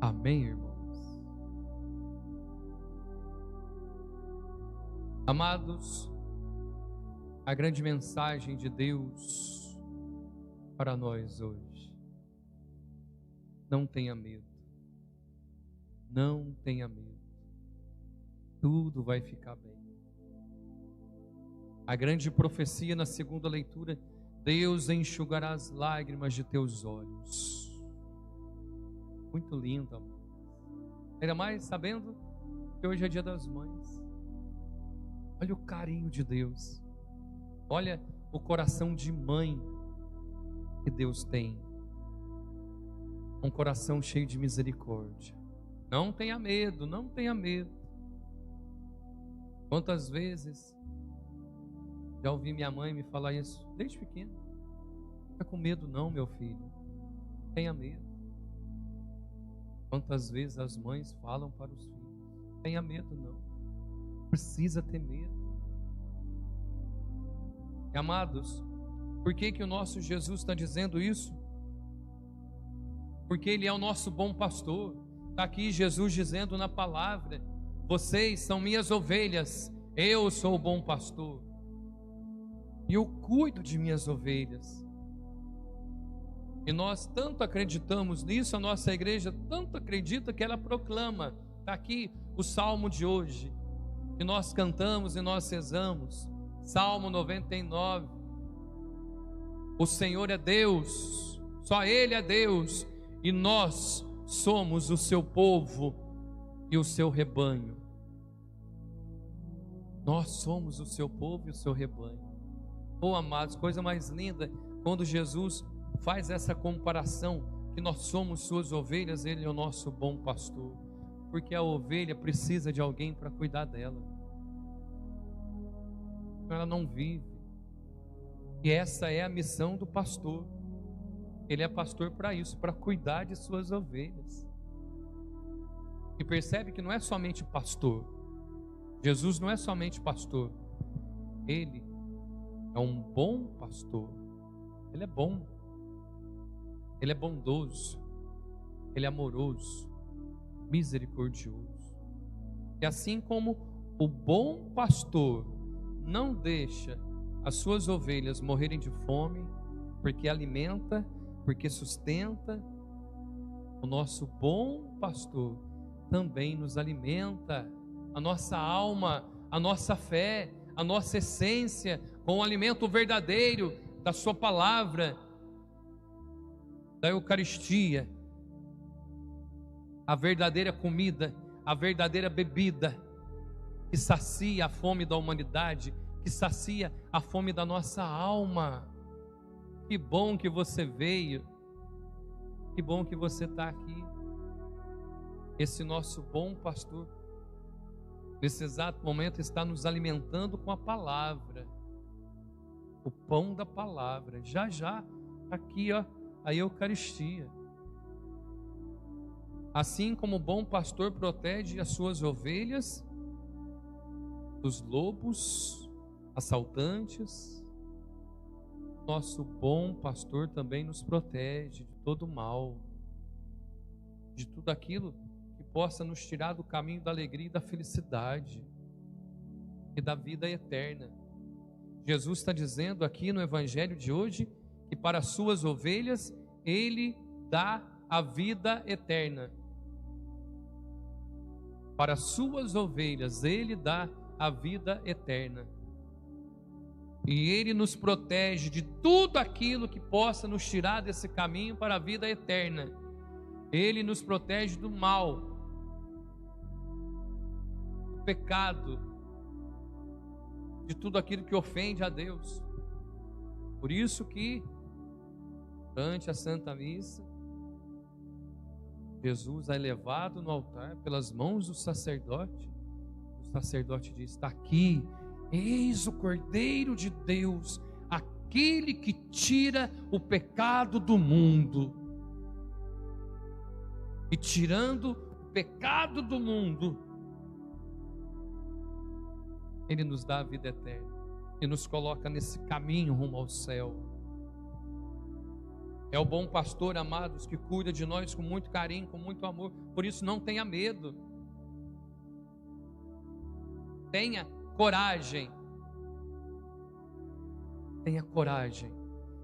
Amém, irmãos? Amados, a grande mensagem de Deus para nós hoje: não tenha medo, não tenha medo, tudo vai ficar bem. A grande profecia na segunda leitura: Deus enxugará as lágrimas de teus olhos. Muito lindo, amor. Ainda mais sabendo que hoje é dia das mães. Olha o carinho de Deus. Olha o coração de mãe que Deus tem. Um coração cheio de misericórdia. Não tenha medo, não tenha medo. Quantas vezes já ouvi minha mãe me falar isso desde pequeno. Não fica com medo não, meu filho. Tenha medo. Quantas vezes as mães falam para os filhos: tenha medo não. Precisa ter medo. E, amados, por que o nosso Jesus está dizendo isso? Porque Ele é o nosso bom pastor. Está aqui Jesus dizendo na palavra: vocês são minhas ovelhas, eu sou o bom pastor, e eu cuido de minhas ovelhas. E nós tanto acreditamos nisso, a nossa igreja tanto acredita que ela proclama. Está aqui o salmo de hoje, que nós cantamos e nós rezamos, Salmo 99. O Senhor é Deus, só Ele é Deus, e nós somos o seu povo e o seu rebanho. Nós somos o seu povo e o seu rebanho. Oh, amados, coisa mais linda quando Jesus faz essa comparação, que nós somos suas ovelhas, Ele é o nosso bom pastor, porque a ovelha precisa de alguém para cuidar dela. Ela não vive, e essa é a missão do pastor. Ele é pastor para isso, para cuidar de suas ovelhas. E percebe que não é somente pastor. Jesus não é somente pastor, Ele é um bom pastor. Ele é bom, Ele é bondoso, Ele é amoroso, misericordioso. E assim como o bom pastor não deixa as suas ovelhas morrerem de fome, porque alimenta, porque sustenta, o nosso bom pastor também nos alimenta, a nossa alma, a nossa fé, a nossa essência, com o alimento verdadeiro da sua palavra, da Eucaristia, a verdadeira comida, a verdadeira bebida, que sacia a fome da humanidade, que sacia a fome da nossa alma. Que bom que você veio, que bom que você está aqui. Esse nosso bom pastor, nesse exato momento, está nos alimentando com a palavra, o pão da palavra. Já já, aqui ó, a Eucaristia. Assim como o bom pastor protege as suas ovelhas dos lobos assaltantes, nosso bom pastor também nos protege de todo mal, de tudo aquilo que possa nos tirar do caminho da alegria e da felicidade e da vida eterna. Jesus está dizendo aqui no Evangelho de hoje que para as suas ovelhas Ele dá a vida eterna. Para as suas ovelhas Ele dá a vida eterna. E Ele nos protege de tudo aquilo que possa nos tirar desse caminho para a vida eterna. Ele nos protege do mal, do pecado, de tudo aquilo que ofende a Deus. Por isso que, durante a Santa Missa, Jesus é levado no altar pelas mãos do sacerdote. O sacerdote diz: está aqui, eis o Cordeiro de Deus, aquele que tira o pecado do mundo. E tirando o pecado do mundo, Ele nos dá a vida eterna e nos coloca nesse caminho rumo ao céu. É o bom pastor, amados, que cuida de nós com muito carinho, com muito amor. Por isso, não tenha medo. Tenha coragem. Tenha coragem.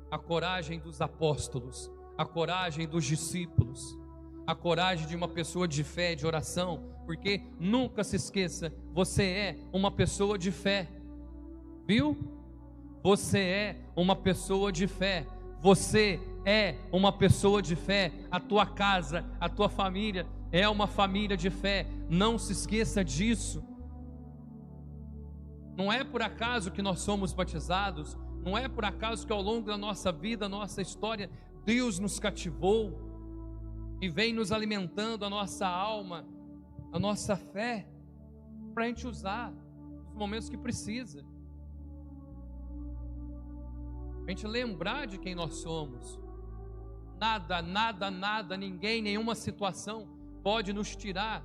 A coragem dos apóstolos, a coragem dos discípulos, a coragem de uma pessoa de fé, de oração, porque nunca se esqueça, você é uma pessoa de fé, viu? Você é uma pessoa de fé, você é uma pessoa de fé, a tua casa, a tua família é uma família de fé, não se esqueça disso. Não é por acaso que nós somos batizados, não é por acaso que ao longo da nossa vida, nossa história, Deus nos cativou e vem nos alimentando a nossa alma, a nossa fé, para a gente usar nos momentos que precisa. A gente lembrar de quem nós somos. Nada, ninguém, nenhuma situação pode nos tirar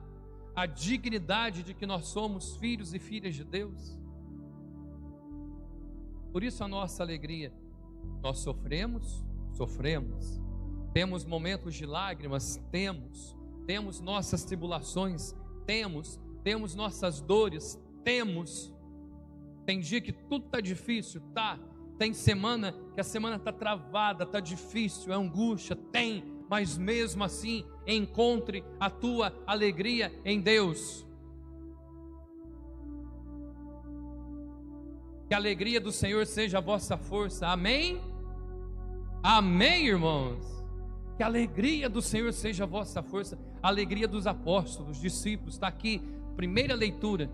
a dignidade de que nós somos filhos e filhas de Deus. Por isso a nossa alegria. Nós sofremos. Temos momentos de lágrimas, temos nossas tribulações, temos nossas dores, tem dia que tudo está difícil, tem semana que a semana está travada, está difícil, é angústia, mas mesmo assim encontre a tua alegria em Deus. Que a alegria do Senhor seja a vossa força, amém? Amém, irmãos? Que a alegria do Senhor seja a vossa força, a alegria dos apóstolos, discípulos, está aqui, primeira leitura,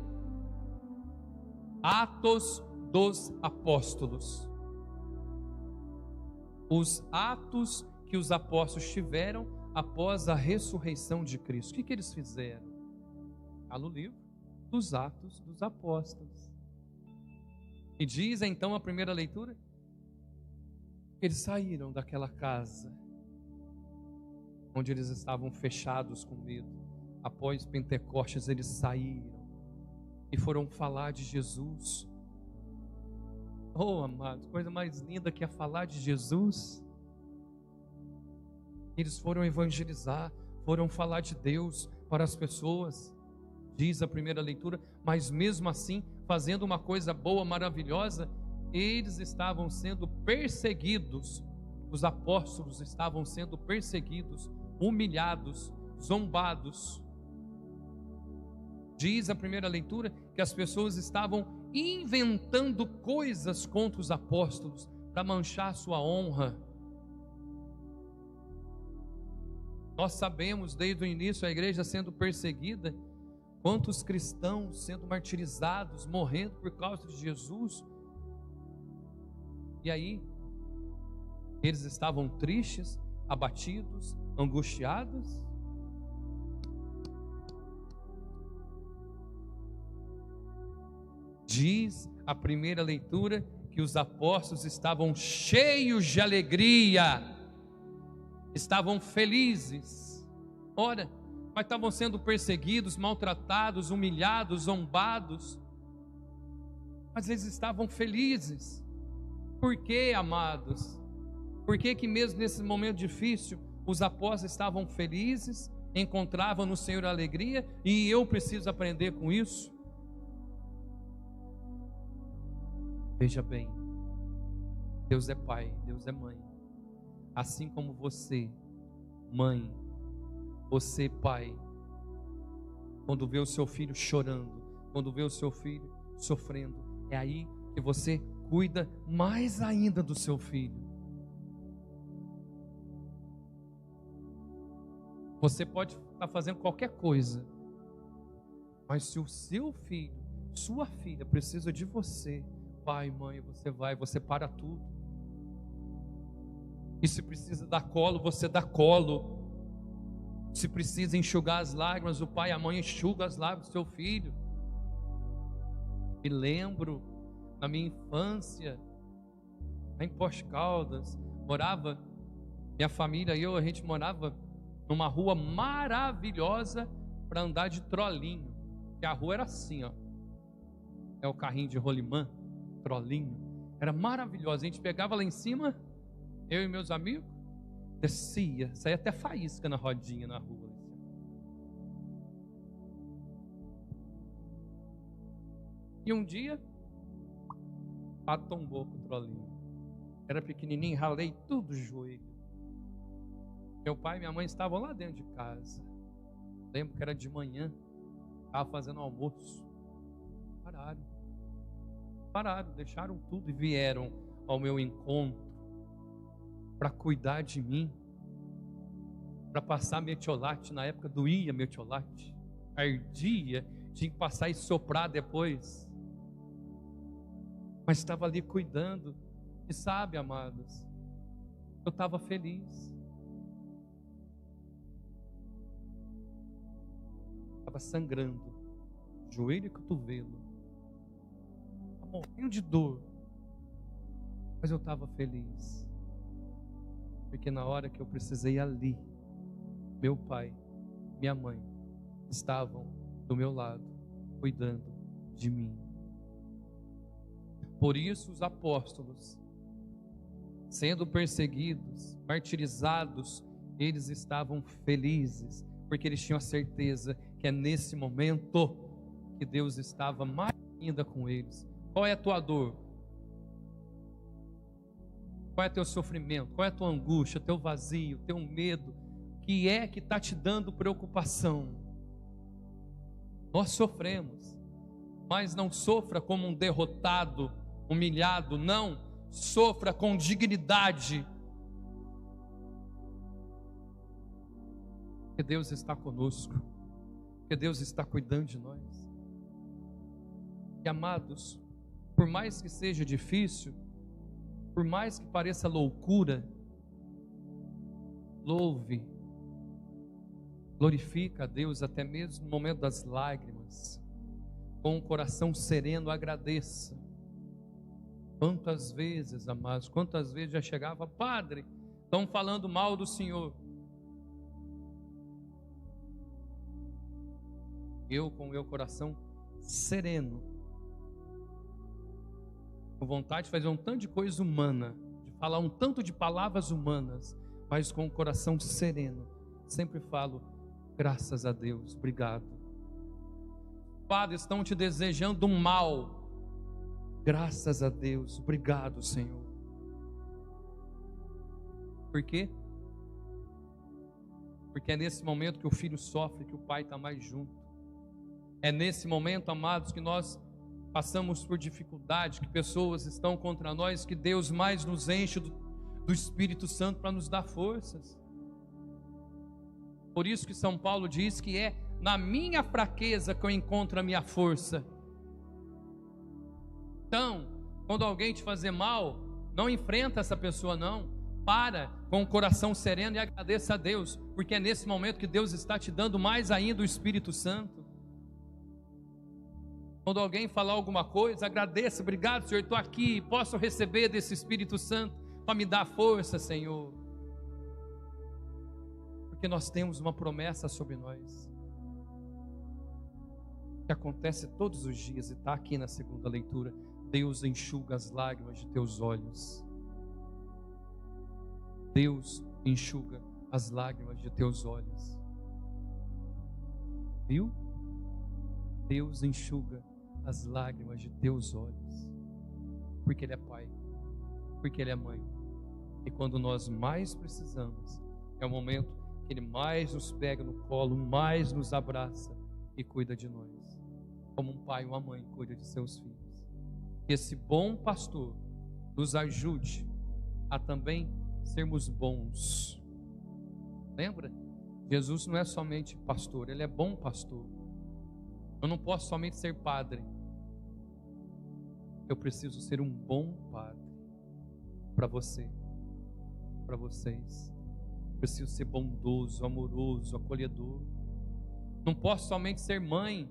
Atos dos Apóstolos, os atos que os apóstolos tiveram após a ressurreição de Cristo. O que eles fizeram? Está no livro dos Atos dos Apóstolos. E diz então a primeira leitura, eles saíram daquela casa, onde eles estavam fechados com medo. Após Pentecostes eles saíram, e foram falar de Jesus. Oh, amados, coisa mais linda que é falar de Jesus. Eles foram evangelizar, foram falar de Deus para as pessoas, diz a primeira leitura, mas mesmo assim, fazendo uma coisa boa, maravilhosa, eles estavam sendo perseguidos, os apóstolos estavam sendo perseguidos, humilhados, zombados. Diz a primeira leitura que as pessoas estavam inventando coisas contra os apóstolos para manchar sua honra. Nós sabemos desde o início a igreja sendo perseguida, quantos cristãos sendo martirizados, morrendo por causa de Jesus. E aí, eles estavam tristes, abatidos, angustiados. Diz a primeira leitura que os apóstolos estavam cheios de alegria, estavam felizes. Ora, mas estavam sendo perseguidos, maltratados, humilhados, zombados, mas eles estavam felizes. Por quê, amados? Por que que mesmo nesse momento difícil, os apóstolos estavam felizes, encontravam no Senhor alegria, e eu preciso aprender com isso? Veja bem, Deus é pai, Deus é mãe. Assim como você, mãe, você, pai, quando vê o seu filho chorando, quando vê o seu filho sofrendo, é aí que você cuida mais ainda do seu filho. Você pode estar fazendo qualquer coisa, mas se o seu filho, sua filha precisa de você, pai, mãe, você para tudo. E se precisa dar colo, você dá colo. Se precisa enxugar as lágrimas, o pai e a mãe enxugam as lágrimas do seu filho. Me lembro, na minha infância, em Pós-Caldas, minha família e eu, a gente morava numa rua maravilhosa para andar de trolinho, que a rua era assim, ó, é o carrinho de rolimã, trolinho, era maravilhosa. A gente pegava lá em cima, eu e meus amigos, descia, saía até faísca na rodinha na rua. E um dia, tombou com o trolinho. Era pequenininho, ralei tudo o joelho. Meu pai e minha mãe estavam lá dentro de casa. Lembro que era de manhã, estava fazendo almoço. Pararam, deixaram tudo e vieram ao meu encontro para cuidar de mim, para passar metiolate. Na época doía metiolate, ardia, tinha que passar e soprar depois. Mas estava ali cuidando. E sabe, amados, eu estava feliz. Estava sangrando, joelho e cotovelo, morrendo de dor, mas eu estava feliz, porque na hora que eu precisei ali, meu pai, minha mãe estavam do meu lado, cuidando de mim. Por isso os apóstolos, sendo perseguidos, martirizados, eles estavam felizes, porque eles tinham a certeza que é nesse momento que Deus estava mais ainda com eles. Qual é a tua dor? Qual é o teu sofrimento? Qual é a tua angústia, teu vazio, teu medo? Que é que está te dando preocupação? Nós sofremos, mas não sofra como um derrotado, humilhado, não, sofra com dignidade, porque Deus está conosco, porque Deus está cuidando de nós. E amados, por mais que seja difícil, por mais que pareça loucura, louve, glorifica a Deus até mesmo no momento das lágrimas, com o coração sereno agradeça. Quantas vezes, amados, quantas vezes já chegava: padre, estão falando mal do Senhor. Eu com o meu coração sereno, com vontade de fazer um tanto de coisa humana, de falar um tanto de palavras humanas, mas com o coração sereno, sempre falo: graças a Deus, obrigado. Padre, estão te desejando um mal. Graças a Deus, obrigado, Senhor. Por quê? Porque é nesse momento que o filho sofre, que o pai está mais junto. É nesse momento, amados, que nós passamos por dificuldade, que pessoas estão contra nós, que Deus mais nos enche do Espírito Santo para nos dar forças. Por isso que São Paulo diz que é na minha fraqueza que eu encontro a minha força. Então, quando alguém te fazer mal, não enfrenta essa pessoa não, para com o coração sereno e agradeça a Deus, porque é nesse momento que Deus está te dando mais ainda o Espírito Santo. Quando alguém falar alguma coisa, agradeça: obrigado, Senhor, estou aqui, posso receber desse Espírito Santo para me dar força, Senhor, porque nós temos uma promessa sobre nós, que acontece todos os dias, e está aqui na segunda leitura: Deus enxuga as lágrimas de teus olhos. Deus enxuga as lágrimas de teus olhos. Viu? Deus enxuga as lágrimas de teus olhos, porque Ele é Pai, porque Ele é Mãe, e quando nós mais precisamos, é o momento que Ele mais nos pega no colo, mais nos abraça e cuida de nós, como um pai ou uma mãe cuida de seus filhos. Que esse bom pastor nos ajude a também sermos bons. Lembra? Jesus não é somente pastor, Ele é bom pastor. Eu não posso somente ser padre, eu preciso ser um bom padre para você, para vocês. Eu preciso ser bondoso, amoroso, acolhedor. Não posso somente ser mãe,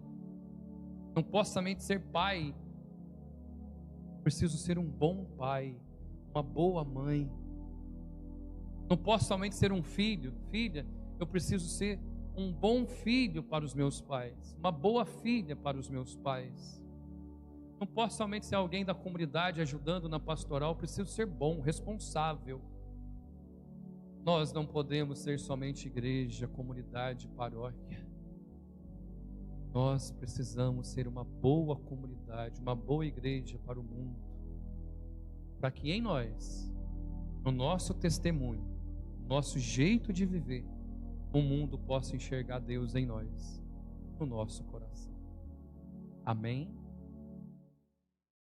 não posso somente ser pai. Preciso ser um bom pai, uma boa mãe. Não posso somente ser um filho, filha. Eu preciso ser um bom filho para os meus pais, uma boa filha para os meus pais. Não posso somente ser alguém da comunidade ajudando na pastoral. Preciso ser bom, responsável. Nós não podemos ser somente igreja, comunidade, paróquia. Nós precisamos ser uma boa comunidade, uma boa igreja para o mundo, para que em nós, no nosso testemunho, no nosso jeito de viver, o mundo possa enxergar Deus em nós, no nosso coração. Amém?